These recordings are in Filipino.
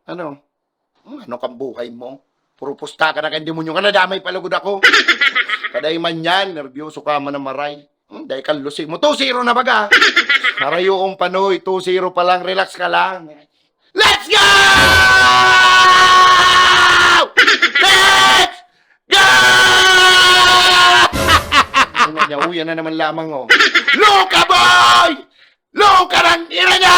Ano? Ano kang buhay mo? Puro pusta ka na kang demonyo ka, nadamay palagod ako. Kaday man yan, nervyoso ka man na maray. Dahil kang lusi mo. 2-0 na baga. Harayoong Panoy, 2-0 pa lang, relax ka lang. Let's go! Let's go! Ano niya, uyan na naman lamang, oh. Luka, boy! Luka ng ina niya!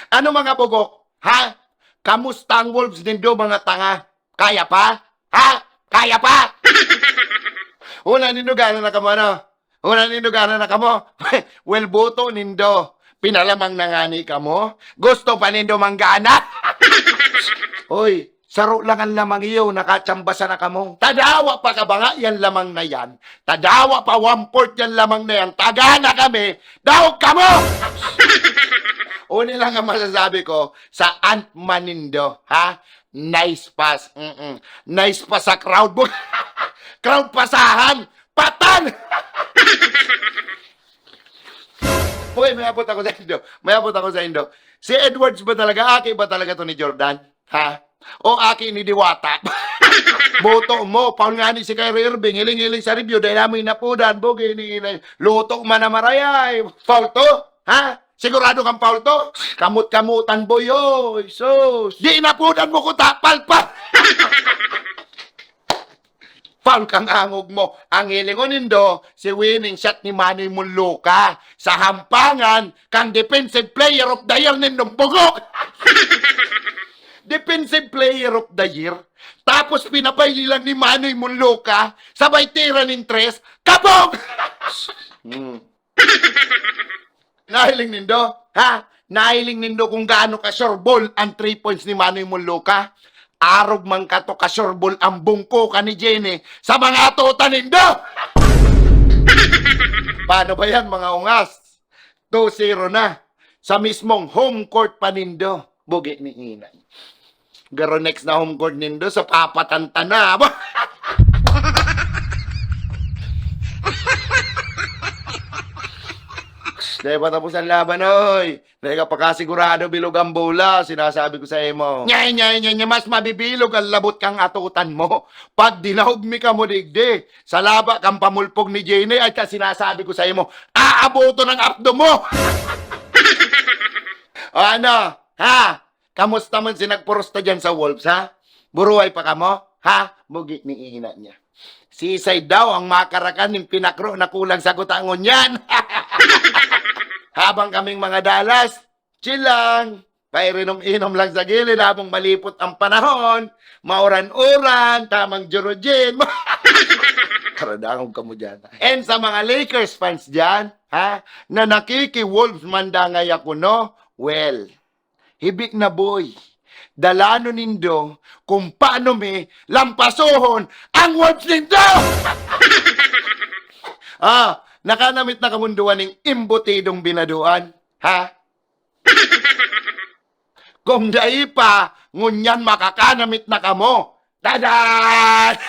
Ano mga bugok? Ha? Kamusta ang Wolves nindo mga tanga? Kaya pa? Ha? Kaya pa? Una nindo gana na kamo, ano? Una nindo gana na kamo? Well, buto nindo. Pinalamang nangani kamo? Gusto pa nindo manggana? Hoy, saro lang ang lamang iyo, nakatsambasa na kamo. Tadawa pa ka ba nga yan lamang na yan? Tadawa pa 1/4 yan lamang na yan. Tagana kami, daog kamo! Uni lang ang masasabi ko sa Ant-Man nindo, ha? Nice pass. Nice pass sa crowd book. Crowd pasahan. Patan! Uy, may abot ako sa Indo. May abot ako sa Indo. Si Edwards ba talaga? Aki ba talaga to ni Jordan? Ha? O aki ni Diwata? Boto mo. Paul nga ni si Kyrie Irving. Hiling-hiling sa review. Dahil namin napudan. Bogey ni lutok man na marayay. Foul to? Ha? Sigurado kang foul to? Kamut-kamutan boyoy. Sus. Di napudan mo ko tapal pa. Foul kang angog mo. Ang hilingon nindo, si winning shot ni Manny Munluka. Sa hampangan, kang defensive player of the year nindong bugok. Defensive player of the year. Tapos pinapay nilang ni Manny Munluka. Sabay tira ng tres. Kabog! Nahiling nindo? Ha? Nahiling nindo kung gaano ka sure ball ang 3 points ni Manny Munluka? Arog man ka to ka sure ball ang bungko ka ni Jenny sa mga atutan nindo! Paano ba yan mga ungas? 2-0 na. Sa mismong home court pa nindo. Bugi ni Inay. Garo next na home court nindo sa papatanta na. Dahil patapos ang laban, oy. Dahil kapag kasigurado bilog ang bola, sinasabi ko sa imo. Nyay, mas mabibilog ang labot kang atutan mo. Pag dinahog mi ka mo digdi, sa laba kang pamulpog ni Jenny, ay sinasabi ko sa imo, aaboto ng abdo mo. O ano, ha? Kamusta man sinagpurusta dyan sa Wolves, ha? Buruay pa ka mo? Ha? Bugi ni ina niya. Sisay daw ang makarakan ng pinakro na kulang sa kutangon yan. Habang kaming mga Dallas, chill lang. Painom-inom lang sa gilid habang malipot ang panahon. Mauran-uran, tamang jurojin. Karadangog ka mo dyan. And sa mga Lakers fans dyan, ha, na nakiki-Wolves mandangay ako, no? Well, hibik na boy. Dalano nindo kung paano may lampasohon ang Wolves nindo! Nakanamit na kamunduan ng imbutidong binaduan, ha? Kung dai pa, ngunyan makakanamit na kamo. Tadan!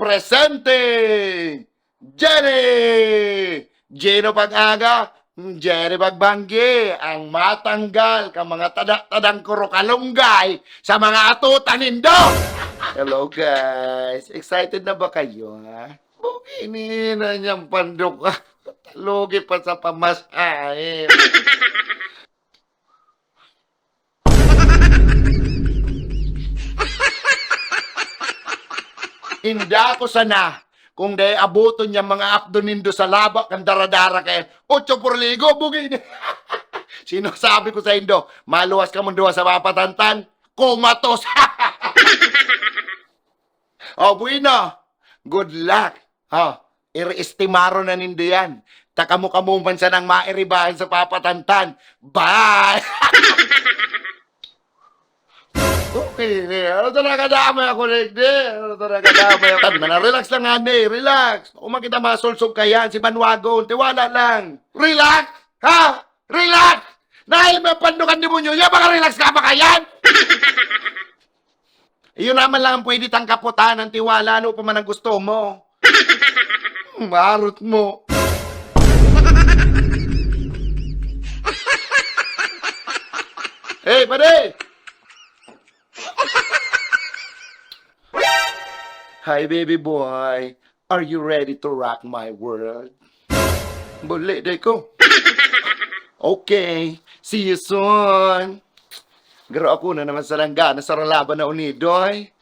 Representing Jenny! Gino Pag-aga, Jenny Pagbanggi, ang matanggal ka mga tadak-tadang kuro kalunggay sa mga atutan nindo! Hello guys, excited na ba kayo ha? Bukini na niyang pandok. Lugi pa sa pamasahe. Hindi ako sana Kung day abuton niya mga akdo nindo sa labak ang daradara kay 8 por ligo bugin. Sinasabi ko sa Indo, maluwas ka mo duwa sa papatantan, kumatos. O, bueno. Good luck. Iri-estimaro na nindo yan. Takamu-kamuman sa nang mairibahan sa papatantan. Bye! Okay, ano talaga damay ako, Legde? Ano talaga damay ako? Relax lang, ane, relax. Kung makita masulsog ka yan, si Manwagon, tiwala lang. Relax! Ha? Relax! Dahil may pandukan ni Bunyo niya, baka relax ka pa kayan? Iyon naman lang ang pwede tang kaputan ng tiwala, ano pa man ang gusto mo. Marot mo. Hey, pare! Hi, baby boy. Are you ready to rock my world? Buli, day ko. Okay. See you soon. Garo ako na naman sa langga na sa laban na unidoy.